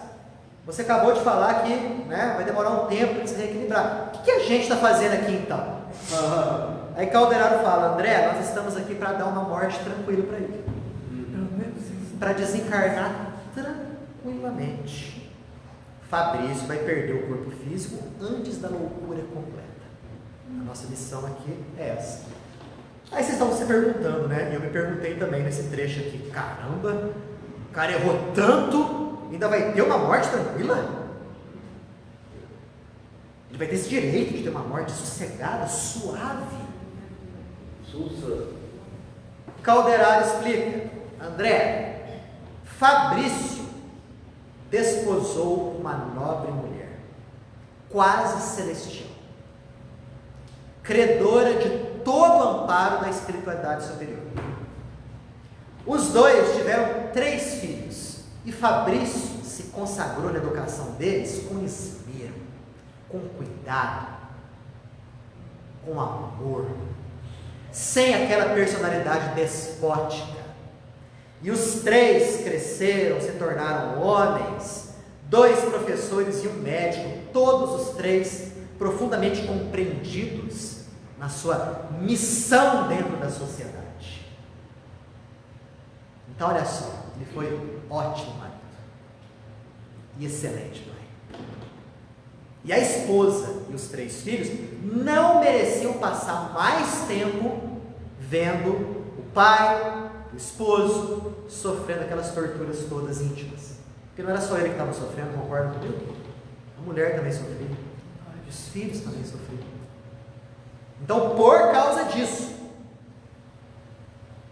Você acabou de falar que, né, vai demorar um tempo para se reequilibrar. O que a gente está fazendo aqui então? Aí Calderaro fala, André, nós estamos aqui para dar uma morte tranquila para ele. Para desencarnar tranquilamente. Fabrício vai perder o corpo físico antes da loucura completa. A nossa missão aqui é essa. Aí vocês estão se perguntando, né? E eu me perguntei também nesse trecho aqui. Caramba, o cara errou tanto, ainda vai ter uma morte tranquila? Ele vai ter esse direito de ter uma morte sossegada, suave. Sussa. Calderaro explica, André, Fabrício desposou uma nobre mulher, quase celestial, credora de todo o amparo da espiritualidade superior. Os dois tiveram 3 filhos, e Fabrício se consagrou na educação deles com esmero, com cuidado, com amor, sem aquela personalidade despótica. E os 3 cresceram, se tornaram homens, 2 professores e um médico, todos os 3 profundamente compreendidos na sua missão dentro da sociedade. Então olha só, ele foi ótimo marido e excelente pai. E a esposa e os 3 filhos não mereciam passar mais tempo vendo o pai, o esposo, sofrendo aquelas torturas todas íntimas. Porque não era só ele que estava sofrendo, concorda comigo? A mulher também sofria, os filhos também sofriam. Então, por causa disso,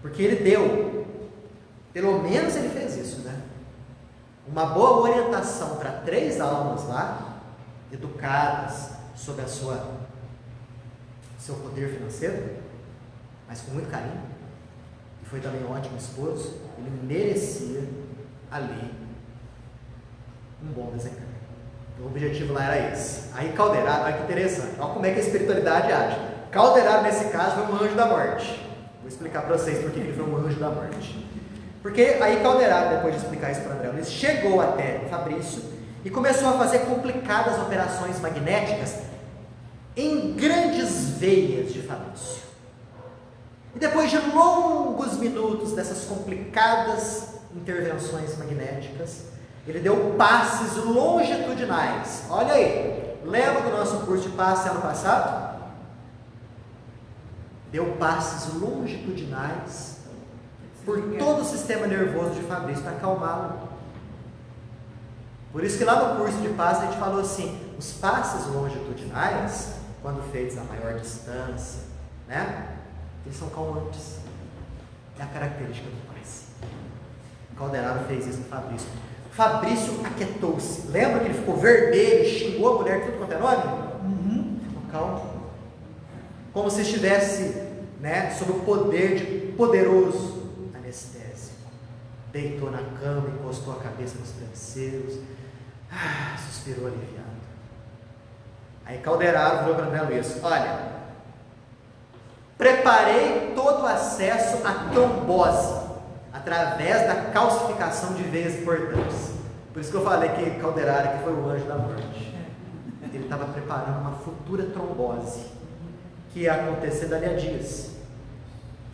porque ele deu, pelo menos ele fez isso, né? Uma boa orientação para 3 almas lá, educadas sob seu poder financeiro, mas com muito carinho, e foi também um ótimo esposo. Ele merecia ali um bom desencargo. O objetivo lá era esse. Aí Calderaro, olha que interessante, olha como é que a espiritualidade age. Calderaro nesse caso foi um anjo da morte. Vou explicar para vocês por que ele foi um anjo da morte. Porque aí Calderaro, depois de explicar isso para André Luiz, chegou até Fabrício e começou a fazer complicadas operações magnéticas em grandes veias de Fabrício. E depois de longos minutos dessas complicadas intervenções magnéticas, ele deu passes longitudinais. Olha aí, lembra do nosso curso de passe ano passado? Deu passes longitudinais por todo o sistema nervoso de Fabrício para acalmá-lo. Por isso que lá no curso de passe a gente falou assim, os passes longitudinais, quando feitos a maior distância, né, eles são calmantes. É a característica do passe. Calderaro fez isso no Fabrício. Fabrício aquietou-se. Lembra que ele ficou vermelho, xingou a mulher de tudo quanto é nome? Ficou calmo. Como se estivesse, né, sob o poder de poderoso anestésico. Deitou na cama, encostou a cabeça nos travesseiros. Suspirou aliviado. Aí Calderaro falou para André Luiz: olha, preparei todo o acesso à trombose através da calcificação de veias importantes. Por isso que eu falei que Calderaro aqui foi o anjo da morte. Ele estava preparando uma futura trombose que ia acontecer dali a dias.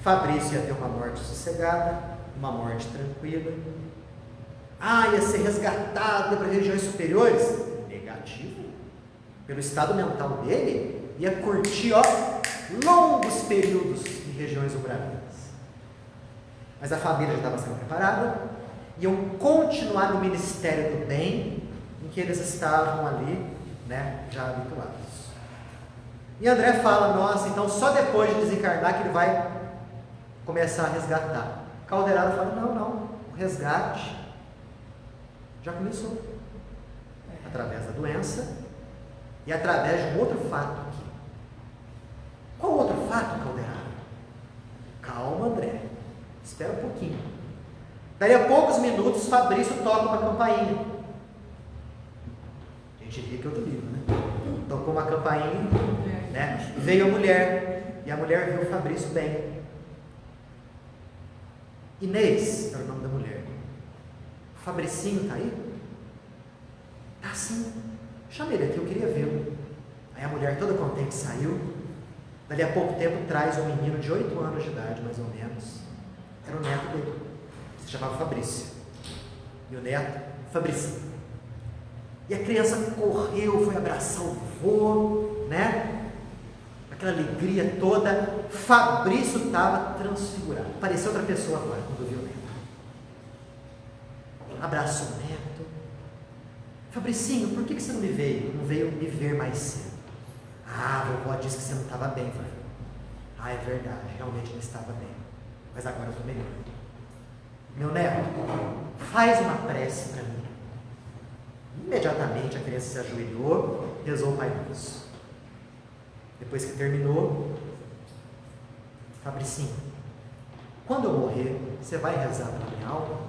Fabrício ia ter uma morte sossegada, uma morte tranquila. Ia ser resgatado para regiões superiores? Negativo. Pelo estado mental dele, ia curtir longos períodos em regiões umbralinas. Mas a família já estava sendo preparada, iam continuar no ministério do bem, em que eles estavam ali, né, já habituados. E André fala: nossa, então só depois de desencarnar que ele vai começar a resgatar. Calderaro fala: não, o resgate já começou, através da doença e através de um outro fato aqui. Qual outro fato, Calderaro? Calma, André, espera um pouquinho. Daí a poucos minutos, Fabrício toca uma campainha. A gente vê que é outro livro, né? Tocou uma campainha, né? Veio a mulher, e a mulher viu o Fabrício bem. Inês era o nome da mulher. O Fabricinho está aí? Está sim. Chama ele aqui, eu queria vê-lo. Aí a mulher toda contente saiu. Dali a pouco tempo traz um menino de 8 anos de idade, mais ou menos. Era o neto dele. Se chamava Fabrício. E o neto, Fabricinho. E a criança correu, foi abraçar o vô, né? Aquela alegria toda. Fabrício estava transfigurado. Parecia outra pessoa agora, quando viu o neto. Abraçou o neto. Fabricinho, por que você não me veio? Não veio me ver mais cedo? A vovó disse que você não estava bem. Falei: é verdade, realmente não estava bem. Mas agora eu estou melhor. meu neto, faz uma prece para mim. Imediatamente a criança se ajoelhou, rezou o Pai Nosso. Depois que terminou, Fabricinho, quando eu morrer, você vai rezar para minha alma?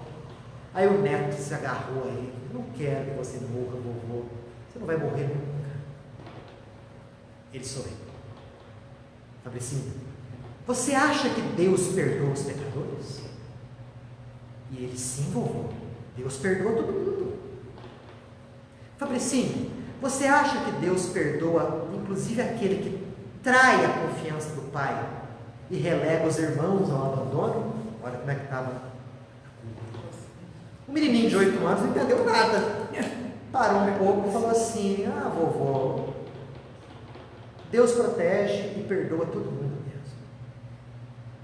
Aí o neto se agarrou a ele, não quero que você morra, vovô, você não vai morrer nunca. Ele sorriu. Fabricinho, você acha que Deus perdoa os pecadores? E ele, sim, vovô, Deus perdoa todo mundo. Fabricinho, você acha que Deus perdoa inclusive aquele que trai a confiança do pai e relega os irmãos ao abandono? Olha como é que estava. O menininho de 8 anos não entendeu nada. Parou um pouco e falou assim, vovô, Deus protege e perdoa todo mundo mesmo.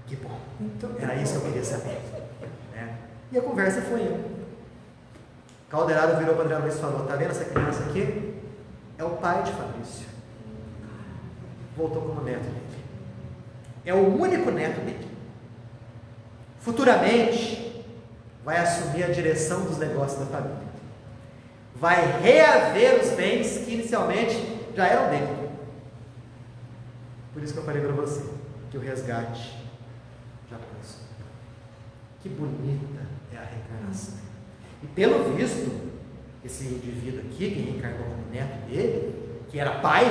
Que bom. Era isso que eu queria saber. E a conversa foi indo. Calderaro virou para André Luiz e falou, tá vendo essa criança aqui? É o pai de Fabrício. Voltou como neto dele. É o único neto dele. Futuramente, vai assumir a direção dos negócios da família. Vai reaver os bens que inicialmente já eram dele. Por isso que eu falei para você, que o resgate já começou. Que bonita é a reencarnação. E pelo visto, esse indivíduo aqui, que reencarnou como neto dele, que era pai,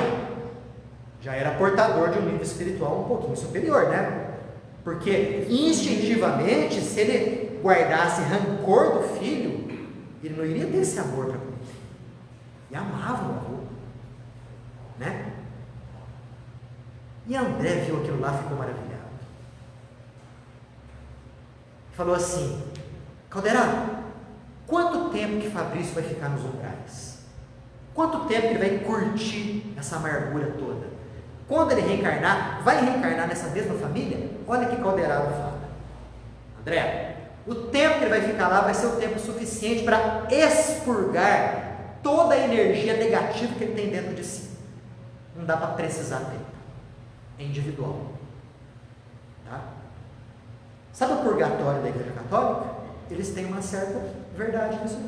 já era portador de um nível espiritual um pouquinho superior, né? Porque instintivamente, se ele guardasse rancor do filho, ele não iria ter esse amor para com ele. E amava o avô, né? E André viu aquilo lá e ficou maravilhado. Falou assim, Calderaro, quanto tempo que Fabrício vai ficar nos umbrais? Quanto tempo que ele vai curtir essa amargura toda? Quando ele reencarnar, vai reencarnar nessa mesma família? Olha que Calderaro fala. André, o tempo que ele vai ficar lá vai ser o tempo suficiente para expurgar toda a energia negativa que ele tem dentro de si. Não dá para precisar tempo. É individual. Tá? Sabe o purgatório da Igreja Católica? Eles têm uma certa verdade nisso.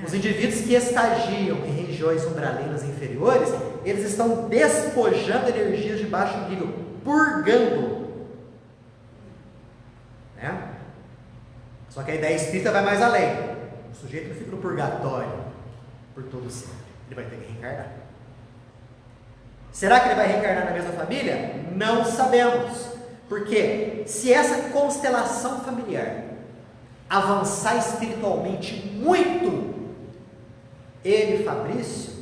Os indivíduos que estagiam em regiões umbralinas inferiores, eles estão despojando energias de baixo nível, purgando. Né? Só que a ideia espírita vai mais além. O sujeito não fica no purgatório por todo sempre. Ele vai ter que reencarnar. Será que ele vai reencarnar na mesma família? Não sabemos. Porque se essa constelação familiar avançar espiritualmente muito, ele, Fabrício,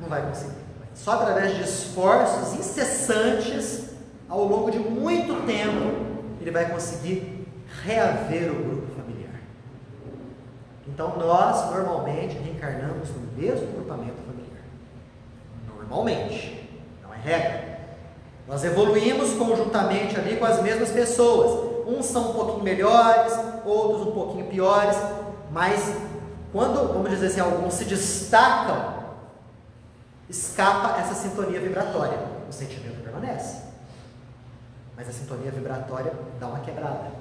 não vai conseguir. Só através de esforços incessantes, ao longo de muito tempo, ele vai conseguir reaver o grupo familiar. Então, nós, normalmente, reencarnamos no mesmo grupamento familiar. Normalmente, não é regra. Nós evoluímos conjuntamente ali com as mesmas pessoas. Uns são um pouquinho melhores, outros um pouquinho piores, mas quando, vamos dizer assim, alguns se destacam, escapa essa sintonia vibratória. O sentimento permanece, mas a sintonia vibratória dá uma quebrada.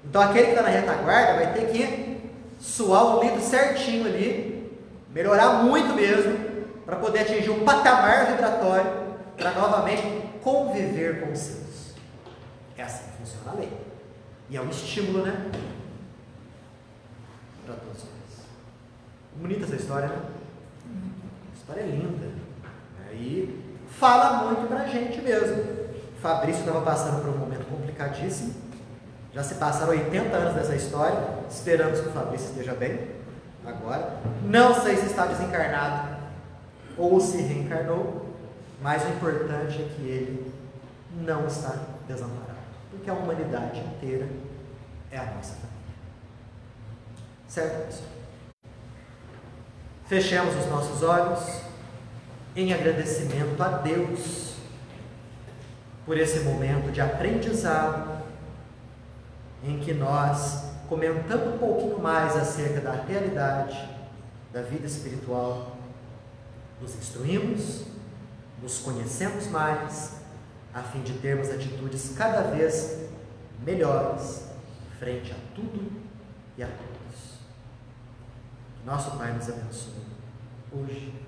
Então aquele que está na retaguarda vai ter que suar o litro certinho ali, melhorar muito mesmo, para poder atingir um patamar vibratório, para novamente conviver com os seus. É assim que funciona a lei. E é um estímulo, né? Para todos nós. Bonita essa história, né? A história é linda. E fala muito para a gente mesmo. Fabrício estava passando por um momento complicadíssimo. Já se passaram 80 anos dessa história. Esperamos que o Fabrício esteja bem agora. Não sei se está desencarnado ou se reencarnou. Mas o importante é que ele não está desamparado, porque a humanidade inteira é a nossa família. Certo, pessoal? Fechemos os nossos olhos em agradecimento a Deus por esse momento de aprendizado em que nós, comentando um pouquinho mais acerca da realidade da vida espiritual, nos instruímos, nos conhecemos mais, a fim de termos atitudes cada vez melhores frente a tudo e a todos. Que nosso Pai nos abençoe hoje